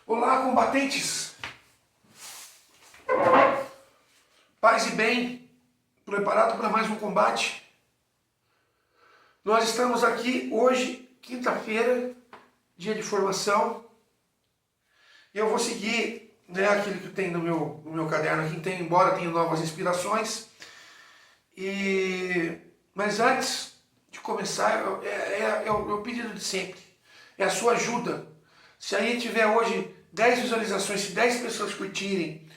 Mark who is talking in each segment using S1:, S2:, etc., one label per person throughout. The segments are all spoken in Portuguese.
S1: Olá, combatentes! Paz e bem, preparado para mais um combate? Nós estamos aqui hoje, quinta-feira, dia de formação, e eu vou seguir aquilo que tem no meu caderno aqui, embora tenha novas inspirações. Mas antes de começar, é o pedido de sempre, é a sua ajuda. Se aí tiver hoje 10 visualizações, se 10 pessoas curtirem,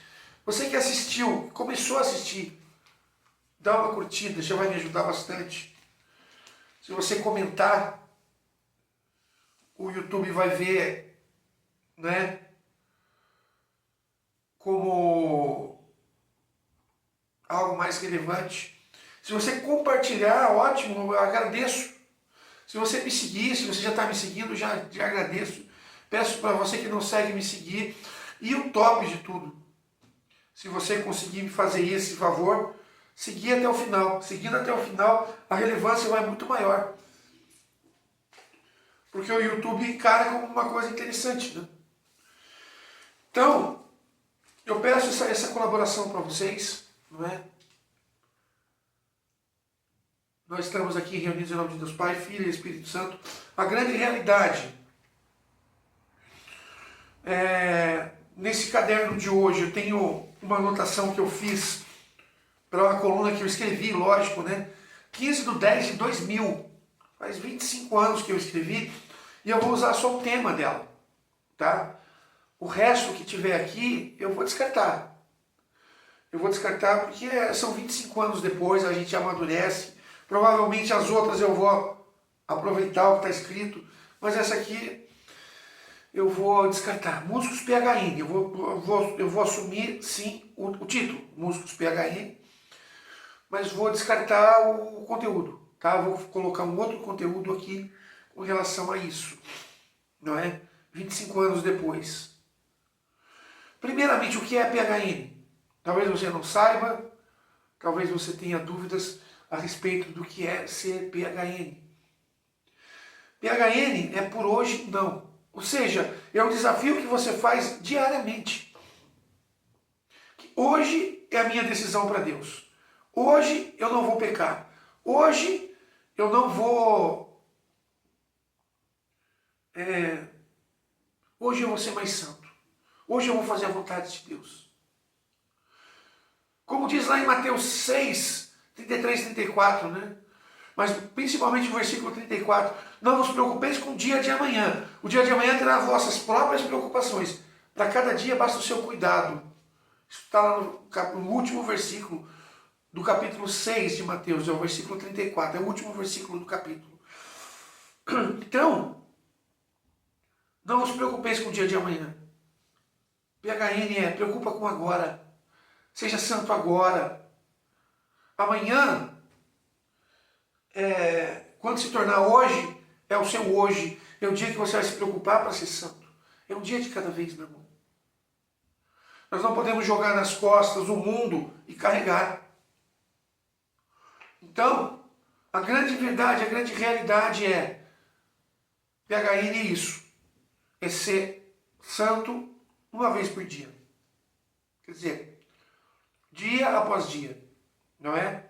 S1: você que assistiu, começou a assistir, dá uma curtida, já vai me ajudar bastante. Se você comentar, o YouTube vai ver, como algo mais relevante. Se você compartilhar, ótimo, eu agradeço. Se você me seguir, se você já está me seguindo, já agradeço. Peço para você que não segue me seguir. E o top de tudo, se você conseguir me fazer esse favor, seguir até o final. Seguindo até o final, a relevância vai muito maior. Porque o YouTube encara como uma coisa interessante, né? Então, eu peço essa colaboração para vocês, não é? Nós estamos aqui reunidos em nome de Deus Pai, Filho e Espírito Santo. A grande realidade, nesse caderno de hoje, eu tenho uma anotação que eu fiz para uma coluna que eu escrevi, lógico, 15/10/2000. Faz 25 anos que eu escrevi e eu vou usar só o tema dela, tá? O resto que tiver aqui, eu vou descartar. Eu vou descartar porque são 25 anos depois, a gente amadurece. Provavelmente as outras eu vou aproveitar o que está escrito, mas essa aqui eu vou descartar. Músicos PHN, eu vou assumir sim o título, Músicos PHN, mas vou descartar o conteúdo, tá? Vou colocar um outro conteúdo aqui com relação a isso, não é? 25 anos depois. Primeiramente, o que é PHN? Talvez você não saiba, talvez você tenha dúvidas a respeito do que é ser PHN. PHN é por hoje não. Ou seja, é um desafio que você faz diariamente. Hoje é a minha decisão para Deus. Hoje eu não vou pecar. Hoje eu não vou... Hoje eu vou ser mais santo. Hoje eu vou fazer a vontade de Deus. Como diz lá em Mateus 6, 33, 34, Mas principalmente o versículo 34. Não vos preocupeis com o dia de amanhã. O dia de amanhã terá vossas próprias preocupações. Para cada dia basta o seu cuidado. Isso está lá no último versículo do capítulo 6 de Mateus. É o versículo 34. É o último versículo do capítulo. Então, não vos preocupeis com o dia de amanhã. PHN preocupa com agora. Seja santo agora. Amanhã, quando se tornar hoje, é o seu hoje. É o dia que você vai se preocupar para ser santo. É um dia de cada vez, meu irmão. Nós não podemos jogar nas costas o mundo e carregar. Então, a grande verdade, a grande realidade PHN é isso. É ser santo uma vez por dia. Quer dizer, dia após dia. Não é?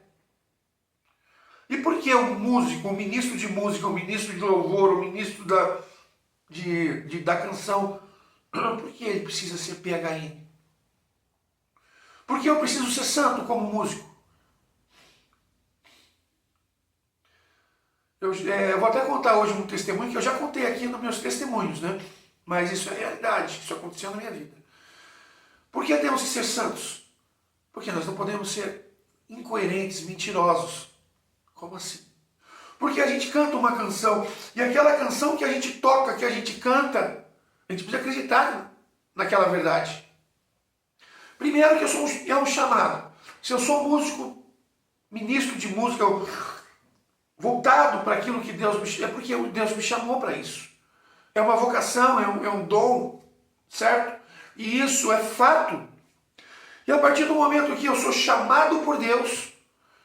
S1: E por que o músico, o ministro de música, o ministro de louvor, o ministro da canção, por que ele precisa ser PHN? Por que eu preciso ser santo como músico? Eu vou até contar hoje um testemunho que eu já contei aqui nos meus testemunhos, Mas isso é realidade, isso aconteceu na minha vida. Por que temos que ser santos? Porque nós não podemos ser incoerentes, mentirosos. Como assim? Porque a gente canta uma canção, e aquela canção que a gente toca, que a gente canta, a gente precisa acreditar naquela verdade. Primeiro que é um chamado. Se eu sou músico, ministro de música, voltado para aquilo que Deus me... É porque Deus me chamou para isso. É uma vocação, é um dom, certo? E isso é fato. E a partir do momento que eu sou chamado por Deus,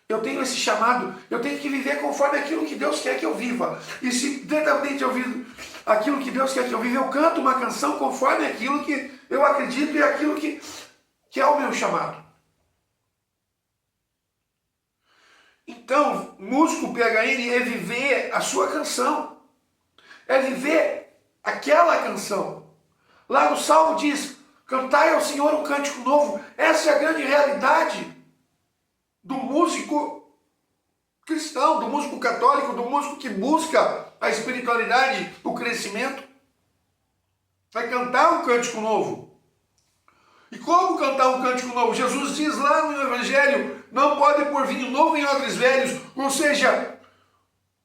S1: Eu tenho esse chamado, eu tenho que viver conforme aquilo que Deus quer que eu viva. E se dentamente eu vivo aquilo que Deus quer que eu viva, eu canto uma canção conforme aquilo que eu acredito e aquilo que é o meu chamado. Então, músico PHN é viver a sua canção. É viver aquela canção. Lá no Salmo diz, cantai ao Senhor um cântico novo. Essa é a grande realidade do músico cristão, do músico católico, do músico que busca a espiritualidade, o crescimento. Vai cantar um cântico novo. E como cantar um cântico novo? Jesus diz lá no Evangelho, não pode pôr vinho novo em odres velhos, ou seja,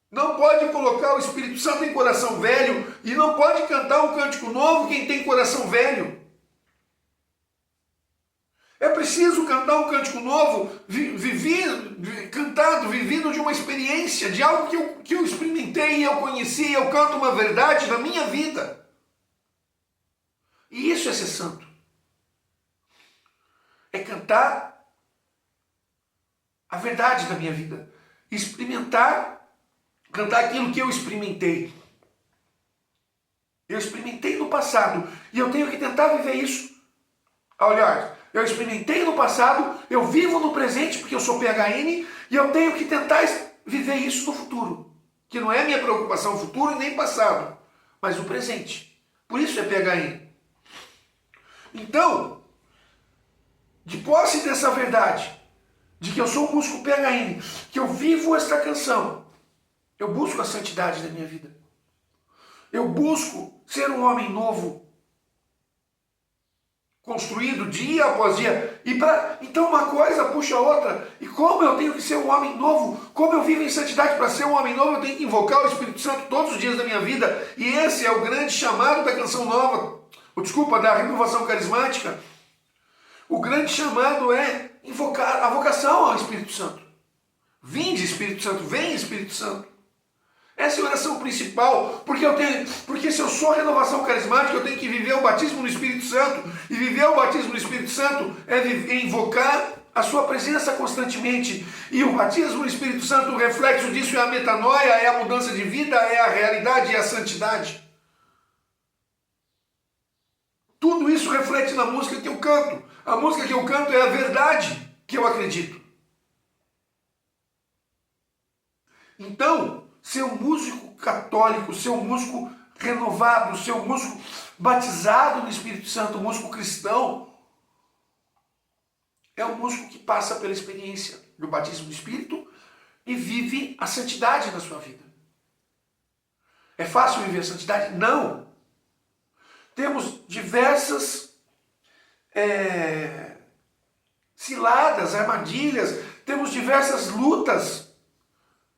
S1: não pode colocar o Espírito Santo em coração velho e não pode cantar um cântico novo quem tem coração velho. É preciso cantar um cântico novo, vivido de uma experiência, de algo que eu experimentei, eu conheci, eu canto uma verdade na minha vida. E isso é ser santo. É cantar a verdade da minha vida. Cantar aquilo que eu experimentei. Eu experimentei no passado e eu tenho que tentar viver isso. Olha, eu experimentei no passado, eu vivo no presente porque eu sou PHN e eu tenho que tentar viver isso no futuro. Que não é minha preocupação futuro e nem passado, mas o presente. Por isso é PHN. Então, de posse dessa verdade, de que eu sou um músico PHN, que eu vivo esta canção, eu busco a santidade da minha vida. Eu busco ser um homem novo, construído dia após dia. Então uma coisa puxa a outra. E como eu tenho que ser um homem novo, como eu vivo em santidade para ser um homem novo, eu tenho que invocar o Espírito Santo todos os dias da minha vida. E esse é o grande chamado da canção nova, da renovação carismática. O grande chamado é invocar a vocação ao Espírito Santo. Vinde, Espírito Santo, vem, Espírito Santo. Essa é a oração principal, porque se eu sou renovação carismática, eu tenho que viver o batismo no Espírito Santo, e viver o batismo no Espírito Santo é invocar a sua presença constantemente, e o batismo no Espírito Santo, o reflexo disso é a metanoia, é a mudança de vida, é a realidade, é a santidade. Tudo isso reflete na música que eu canto. A música que eu canto é a verdade que eu acredito. Então, ser um músico católico, ser um músico renovado, ser um músico batizado no Espírito Santo, um músico cristão, é um músico que passa pela experiência do batismo do Espírito e vive a santidade na sua vida. É fácil viver a santidade? Não. Temos diversas ciladas, armadilhas, temos diversas lutas,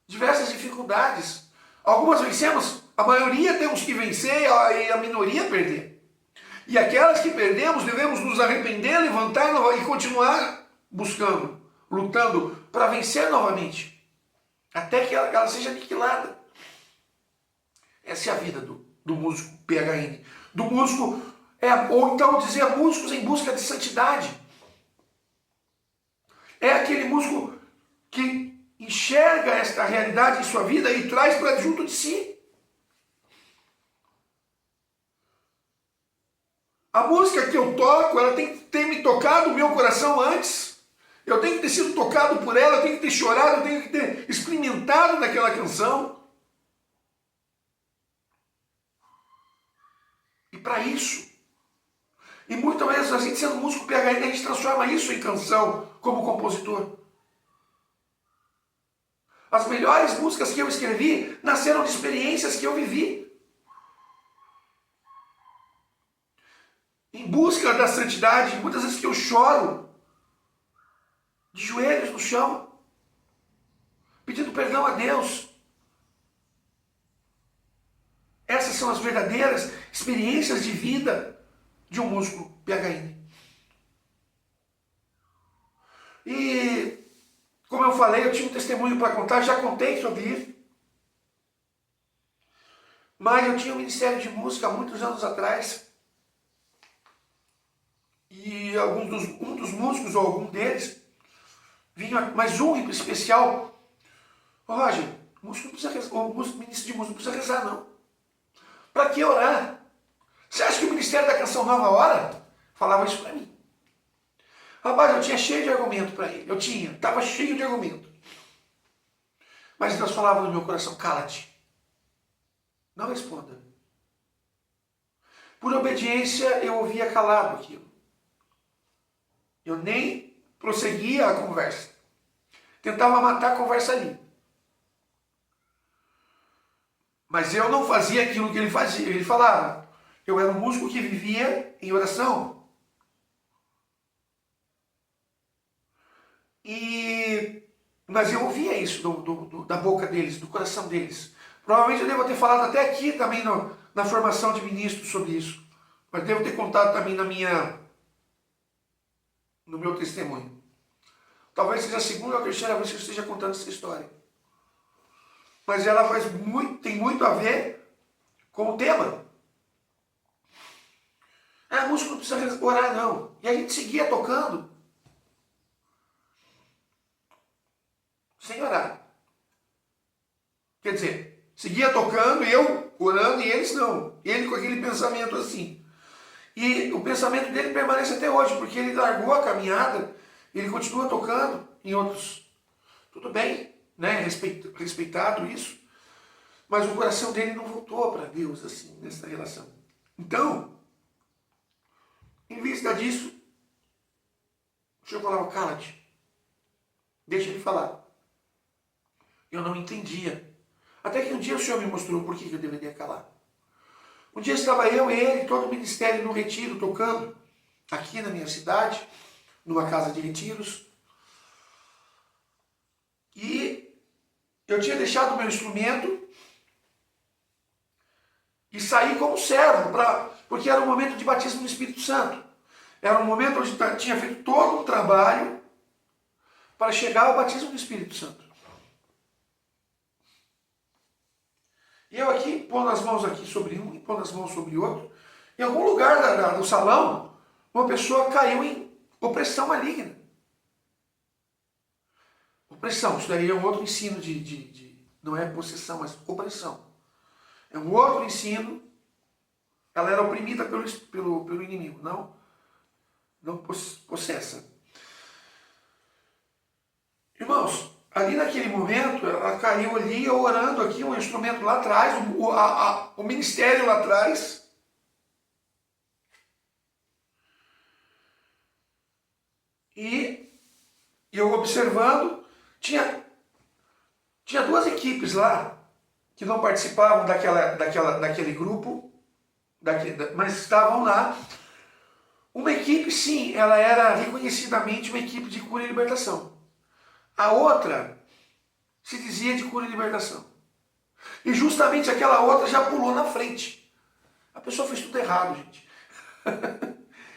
S1: diversas dificuldades. Algumas vencemos, a maioria temos que vencer e a minoria perder. E aquelas que perdemos devemos nos arrepender, levantar e continuar buscando, lutando para vencer novamente, até que ela seja aniquilada. Essa é a vida do músico PHN. Do músico, ou então dizer músicos em busca de santidade. É aquele músico que enxerga esta realidade em sua vida e traz para junto de si. A música que eu toco, ela tem que ter me tocado o meu coração antes. Eu tenho que ter sido tocado por ela, eu tenho que ter chorado, eu tenho que ter experimentado daquela canção. E para isso, e muitas vezes a gente sendo músico PHN, a gente transforma isso em canção como compositor. As melhores músicas que eu escrevi nasceram de experiências que eu vivi. Em busca da santidade, muitas vezes que eu choro, de joelhos no chão, pedindo perdão a Deus. Essas são as verdadeiras experiências de vida de um músico PHN. E, como eu falei, eu tinha um testemunho para contar, já contei sobre isso. Mas eu tinha um ministério de música há muitos anos atrás. E um dos músicos, ou algum deles, vinha mais um especial. Ô Roger, o músico não precisa rezar, o ministro de música não precisa rezar, não. Para que orar? Você acha que o Ministério da Canção Nova ora? Falava isso para mim. Rapaz, eu tinha cheio de argumento para ele. Estava cheio de argumento. Mas Deus falava no meu coração, cala-te. Não responda. Por obediência, eu ouvia calado aquilo. Eu nem prosseguia a conversa. Tentava matar a conversa ali. Mas eu não fazia aquilo que ele fazia. Ele falava. Eu era um músico que vivia em oração. Mas eu ouvia isso da boca deles, do coração deles. Provavelmente eu devo ter falado até aqui também na formação de ministros sobre isso. Mas devo ter contado também no meu testemunho. Talvez seja a segunda ou a terceira vez que eu esteja contando essa história. Mas ela tem muito a ver com o tema. A música não precisa orar, não. E a gente seguia tocando sem orar. Quer dizer, seguia tocando, eu orando e eles não. Ele com aquele pensamento assim. E o pensamento dele permanece até hoje, porque ele largou a caminhada, ele continua tocando em outros. Tudo bem, né? Respeitado isso. Mas o coração dele não voltou para Deus assim, nessa relação. Então, em vista disso, o Senhor falava, cala-te. Deixa ele falar. Eu não entendia. Até que um dia o Senhor me mostrou por que eu deveria calar. Um dia estava eu e ele, todo o ministério no retiro, tocando aqui na minha cidade, numa casa de retiros. E eu tinha deixado o meu instrumento e saí como servo, porque era um momento de batismo no Espírito Santo. Era um momento onde tinha feito todo um trabalho para chegar ao batismo do Espírito Santo. E eu aqui, pondo as mãos aqui sobre um e pondo as mãos sobre outro, em algum lugar do salão, uma pessoa caiu em opressão maligna. Opressão, isso daí é um outro ensino não é possessão, mas opressão. É um outro ensino. Ela era oprimida pelo inimigo, não possessa. Irmãos, ali naquele momento, ela caiu ali, orando aqui, um instrumento lá atrás, o ministério lá atrás. E eu observando, tinha duas equipes lá, que não participavam daquele grupo, mas estavam lá. Uma equipe, sim, ela era reconhecidamente uma equipe de cura e libertação. A outra se dizia de cura e libertação. E justamente aquela outra já pulou na frente. A pessoa fez tudo errado, gente.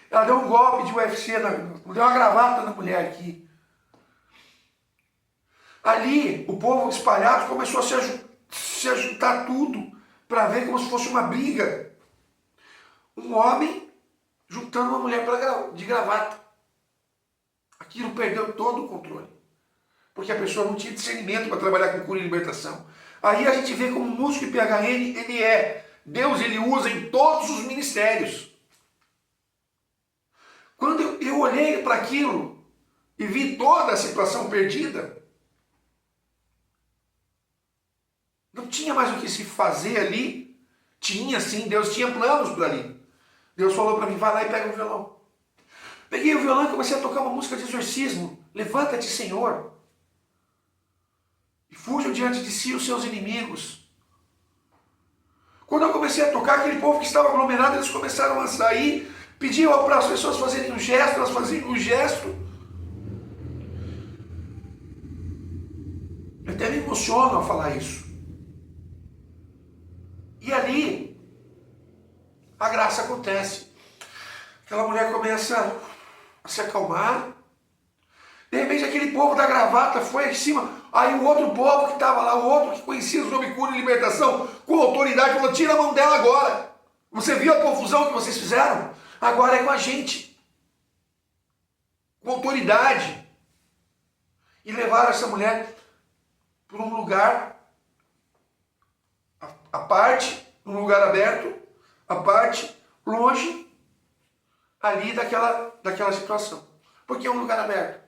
S1: Ela deu um golpe de UFC, deu uma gravata na mulher aqui. Ali, o povo espalhado começou a se ajuntar tudo para ver como se fosse uma briga. Um homem juntando uma mulher de gravata. Aquilo perdeu todo o controle. Porque a pessoa não tinha discernimento para trabalhar com cura e libertação. Aí a gente vê como o músico PHN, ele é. Deus, ele usa em todos os ministérios. Quando eu olhei para aquilo e vi toda a situação perdida, não tinha mais o que se fazer ali. Tinha sim, Deus tinha planos para ali. Deus falou para mim, vai lá e pega o violão. Peguei o violão e comecei a tocar uma música de exorcismo. Levanta-te, Senhor. E fujam diante de si os seus inimigos. Quando eu comecei a tocar, aquele povo que estava aglomerado, eles começaram a sair, pediam para as pessoas fazerem um gesto, elas faziam um gesto. Eu até me emociono ao falar isso. E ali, a graça acontece. Aquela mulher começa a se acalmar. De repente aquele povo da gravata foi em cima. Aí o outro povo que estava lá, o outro que conhecia sobre cura e libertação, com autoridade, falou, tira a mão dela agora. Você viu a confusão que vocês fizeram? Agora é com a gente. Com autoridade. e levaram essa mulher para um lugar à parte, num lugar aberto, à parte, longe ali daquela situação. Por que um lugar aberto?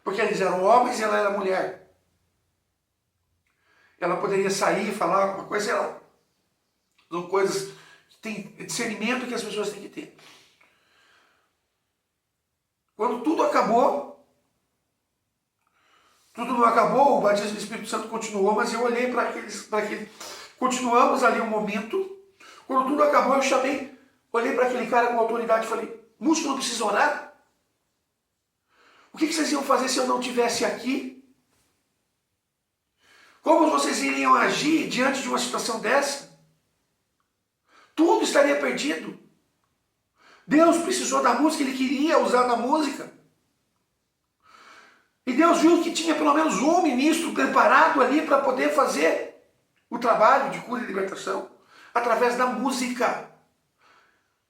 S1: Porque eles eram homens e ela era mulher. Ela poderia sair e falar alguma coisa, sei lá. São coisas que tem discernimento que as pessoas têm que ter. Quando tudo acabou, tudo não acabou, o batismo do Espírito Santo continuou, mas eu olhei para aqueles. Continuamos ali um momento. Quando tudo acabou, eu chamei, olhei para aquele cara com autoridade e falei: músico não precisa orar? O que vocês iam fazer se eu não estivesse aqui? Como vocês iriam agir diante de uma situação dessa? Tudo estaria perdido. Deus precisou da música, Ele queria usar da música. E Deus viu que tinha pelo menos um ministro preparado ali para poder fazer o trabalho de cura e libertação através da música.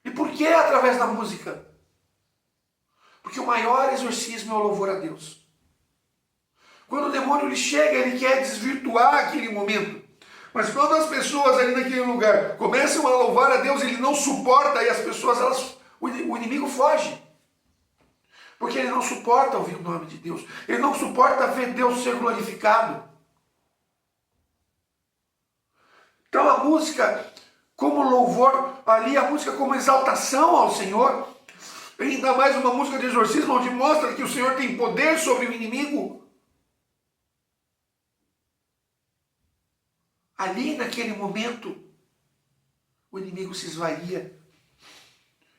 S1: E por que através da música? Porque o maior exorcismo é o louvor a Deus. Quando o demônio ele chega, ele quer desvirtuar aquele momento. Mas quando as pessoas ali naquele lugar começam a louvar a Deus, ele não suporta e as pessoas, o inimigo foge. Porque ele não suporta ouvir o nome de Deus. Ele não suporta ver Deus ser glorificado. Então a música como louvor, ali a música como exaltação ao Senhor, ainda mais uma música de exorcismo onde mostra que o Senhor tem poder sobre o inimigo. Ali naquele momento, o inimigo se esvaía.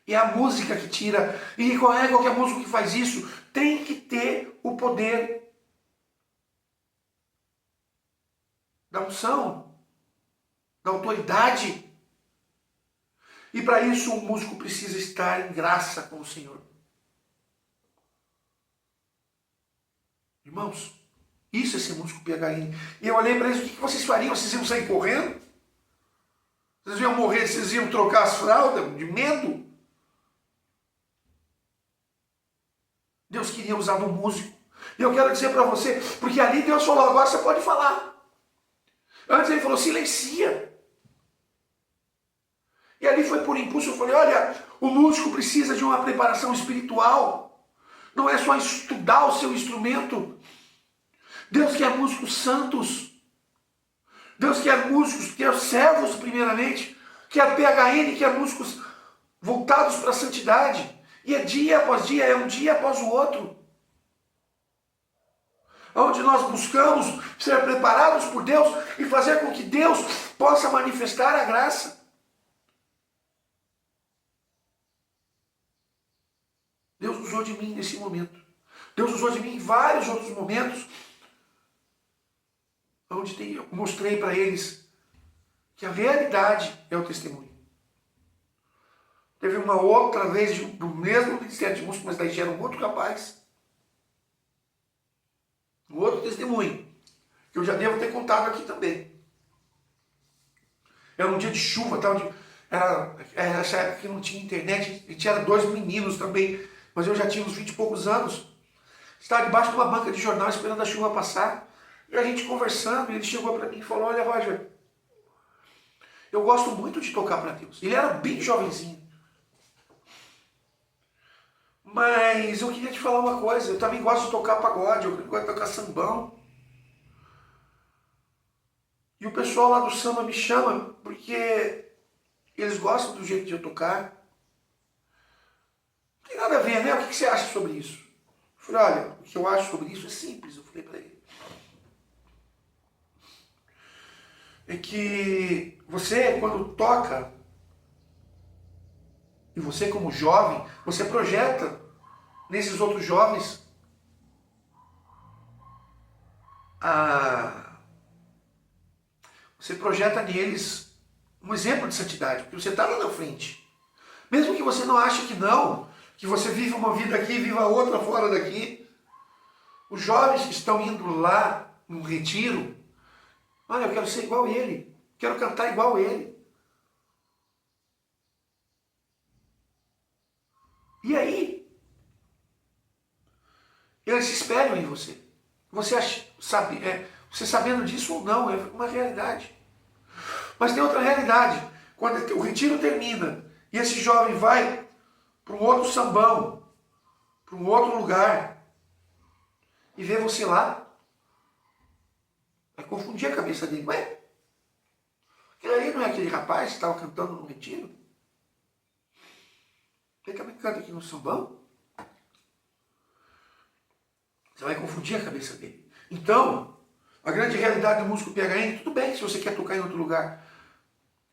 S1: E é a música que tira. E qualquer músico que faz isso tem que ter o poder da unção, da autoridade. E para isso o músico precisa estar em graça com o Senhor. Irmãos, isso é ser músico PHN. E eu olhei para eles: o que vocês fariam? Vocês iam sair correndo? Vocês iam morrer? Vocês iam trocar as fraldas de medo? Deus queria usar um músico. E eu quero dizer para você, porque ali Deus falou: agora você pode falar. Antes ele falou: silencia. E ali foi por impulso, eu falei: olha, o músico precisa de uma preparação espiritual. Não é só estudar o seu instrumento. Deus quer músicos santos. Deus quer músicos, quer servos primeiramente. Quer PHN, quer músicos voltados para a santidade. E é dia após dia, é um dia após o outro. Onde nós buscamos ser preparados por Deus e fazer com que Deus possa manifestar a graça. Deus usou de mim nesse momento. Deus usou de mim em vários outros momentos, onde eu mostrei para eles que a realidade é o testemunho. Teve uma outra vez do mesmo ministério de música, mas daí já era um outro rapaz. Um outro testemunho, que eu já devo ter contado aqui também. Era um dia de chuva, era essa época que não tinha internet, e tinha 2 meninos também, mas eu já tinha uns 20 e poucos anos. Estava debaixo de uma banca de jornal esperando a chuva passar, e a gente conversando, e ele chegou para mim e falou: olha, Roger, eu gosto muito de tocar para Deus. Ele era bem jovenzinho. Mas eu queria te falar uma coisa, eu também gosto de tocar pagode, eu gosto de tocar sambão. E o pessoal lá do samba me chama porque eles gostam do jeito de eu tocar. Não tem nada a ver, né? O que você acha sobre isso? Eu falei: olha, o que eu acho sobre isso é simples, eu falei para ele. É que você, quando toca, e você como jovem, você projeta nesses outros jovens você projeta neles um exemplo de santidade, porque você está lá na frente. Mesmo que você não ache que não, que você vive uma vida aqui e viva outra fora daqui, os jovens que estão indo lá num retiro: olha, eu quero ser igual a ele, quero cantar igual a ele. E aí, eles se espelham em você. Você sabendo disso ou não, é uma realidade. Mas tem outra realidade. Quando o retiro termina e esse jovem vai para um outro sambão, para um outro lugar, e vê você lá, vai confundir a cabeça dele. Ué, aquele aí não é aquele rapaz que estava cantando no retiro? Ele também canta aqui no sambão? Você vai confundir a cabeça dele. Então, a grande realidade do músico PHN, tudo bem se você quer tocar em outro lugar,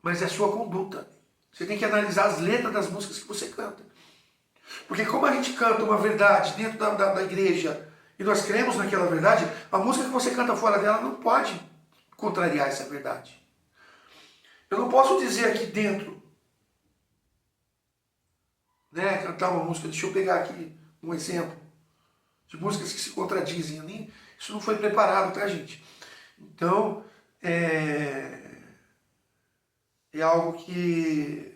S1: mas é a sua conduta. Você tem que analisar as letras das músicas que você canta. Porque como a gente canta uma verdade dentro da igreja e nós cremos naquela verdade, a música que você canta fora dela não pode contrariar essa verdade. Eu não posso dizer aqui dentro, né, cantar uma música, deixa eu pegar aqui um exemplo de músicas que se contradizem. Isso não foi preparado, tá, gente? Então, é algo que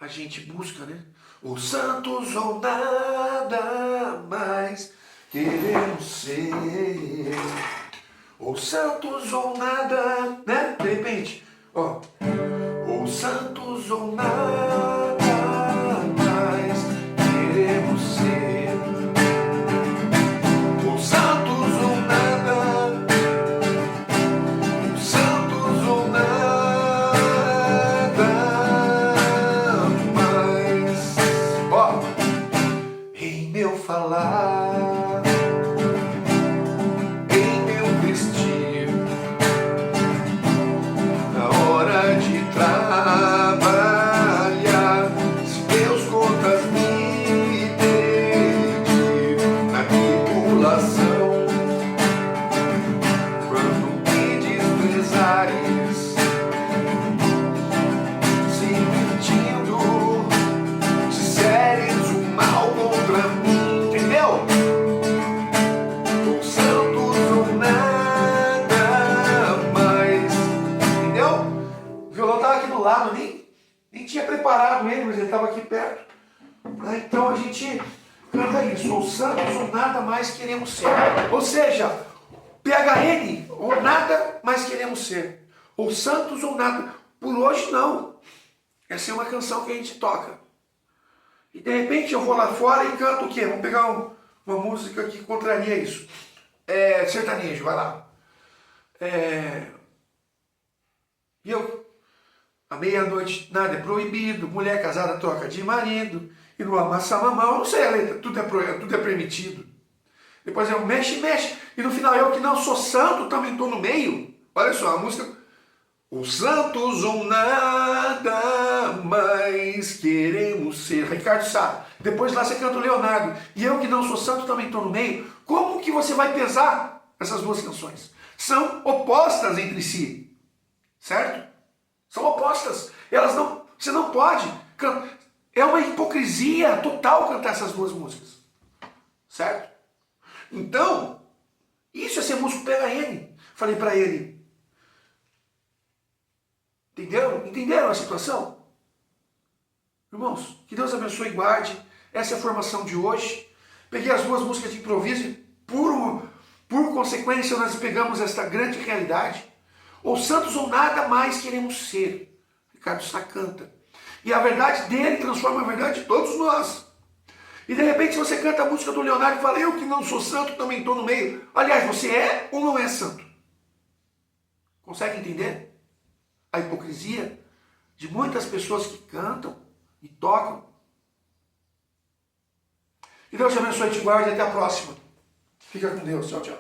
S1: a gente busca, né? Os santos ou nada mais queremos ser. Os santos ou nada, né? De repente, ó. Os santos ou nada mais queremos ser. Os santos ou nada. Os santos ou nada mais. Ó. Em meu falar, em meu vestir, na hora de trabalhar, se Deus contas me pedir, na tribulação, quando me desprezares, se mentindo, disseres o mal contra mim, entendeu? Ou santos ou nada mais, entendeu? O violão estava aqui do lado, nem tinha preparado ele, mas ele estava aqui perto. Então a gente canta isso, ou santos ou nada mais queremos ser. Ou seja, PHN, ou nada mais queremos ser. Ou santos ou nada. Por hoje não. Essa é uma canção que a gente toca. E de repente eu vou lá fora e canto o quê? Vamos pegar uma música que contraria isso. Sertanejo, vai lá. E eu, à meia-noite, nada é proibido, mulher casada troca de marido, e no amassar mamão, eu não sei a letra, tudo é permitido. Depois eu mexe, e no final eu que não sou santo, também estou no meio. Olha só, a música... Os santos ou nada mais queremos ser. Ricardo Sá. Depois lá você canta o Leonardo. E eu que não sou santo também estou no meio. Como que você vai pesar essas duas canções? São opostas entre si. Certo? São opostas. Elas não... Você não pode... É uma hipocrisia total cantar essas duas músicas. Certo? Então, isso é ser músico PHN. Falei para ele... Entenderam a situação? Irmãos, que Deus abençoe e guarde. Essa é a formação de hoje. Peguei as duas músicas de improviso e, por consequência, nós pegamos esta grande realidade. Ou santos ou nada mais queremos ser. Ricardo Sá canta. E a verdade dele transforma a verdade de todos nós. E de repente, se você canta a música do Leonardo e fala, eu que não sou santo, também estou no meio. Aliás, você é ou não é santo? Consegue entender? A hipocrisia de muitas pessoas que cantam e tocam. Que Deus te abençoe e te guarde. Até a próxima. Fica com Deus. Tchau, tchau.